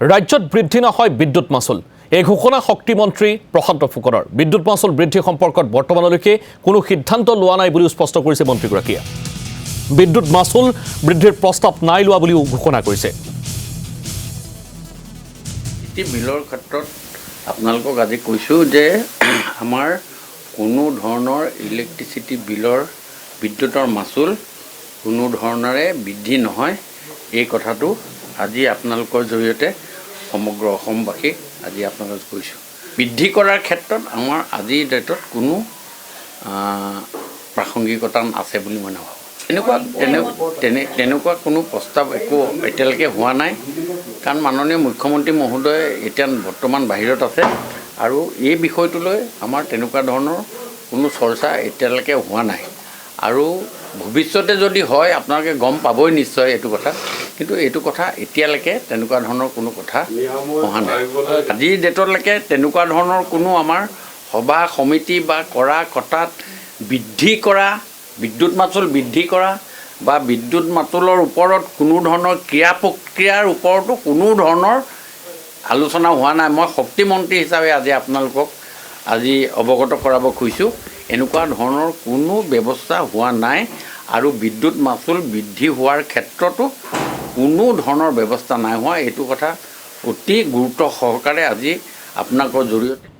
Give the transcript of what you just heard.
ৰাজ্যত বৃদ্ধি নহয় বিদ্যুৎ মাচুল এই ঘোষণা শক্তিমন্ত্ৰী প্ৰশান্ত ফুকনৰ বিদ্যুৎ মাচুল বৃদ্ধি সম্পৰ্কত বৰ্তমানলৈকে কোনো সিদ্ধান্ত লোৱা নাই বুলি স্পষ্ট কৰিছে মন্ত্ৰীগৰাকীয়ে বিদ্যুৎ মাচুল বৃদ্ধিৰ প্ৰস্তাৱ নাই লোৱা বুলি ঘোষণা কৰিছে ইতি বিলৰ ক্ষেত্ৰত আপোনালোকক আজি কৈছোঁ যে আমাৰ কোনো ধৰণৰ ইলেক্ট্ৰিচিটি বিলৰ বিদ্যুতৰ মাচুল কোনো ধৰণৰে বৃদ্ধি নহয় এই কথাটো আজি আপোনালোকৰ জৰিয়তে সমগ্ৰ অসমবাসীক আজি আপোনালোকক কৈছোঁ বৃদ্ধি কৰাৰ ক্ষেত্ৰত আমাৰ আজিৰ ডেটত কোনো প্ৰাসংগিকতা আছে বুলি মই নাভাবোঁ তেনেকুৱা কোনো প্ৰস্তাৱ একো এতিয়ালৈকে হোৱা নাই কাৰণ মাননীয় মুখ্যমন্ত্ৰী মহোদয় এতিয়া বৰ্তমান বাহিৰত আছে আৰু এই বিষয়টোলৈ আমাৰ তেনেকুৱা ধৰণৰ কোনো চৰ্চা এতিয়ালৈকে হোৱা নাই আৰু ভৱিষ্যতে যদি হয় আপোনালোকে গম পাবই নিশ্চয় এইটো কথা কিন্তু এইটো কথা এতিয়ালৈকে তেনেকুৱা ধৰণৰ কোনো কথা অহা নাই আজিৰ ডেটলৈকে তেনেকুৱা ধৰণৰ কোনো আমাৰ সভা সমিতি বা কৰা কটাত বৃদ্ধি কৰা বিদ্যুৎ মাচুল বৃদ্ধি কৰা বা বিদ্যুৎ মাচুলৰ ওপৰত কোনো ধৰণৰ ক্ৰিয়া প্ৰক্ৰিয়াৰ ওপৰতো কোনো ধৰণৰ আলোচনা হোৱা নাই মই শক্তিমন্ত্ৰী হিচাপে আজি আপোনালোকক আজি অৱগত কৰাব খুজিছোঁ এনেকুৱা ধৰণৰ কোনো ব্যৱস্থা হোৱা নাই আৰু বিদ্যুৎ মাচুল বৃদ্ধি হোৱাৰ ক্ষেত্ৰতো কোনো ধৰণৰ ব্যৱস্থা নাই হোৱা এইটো কথা অতি গুৰুত্ব সহকাৰে আজি আপোনালোকৰ জৰিয়তে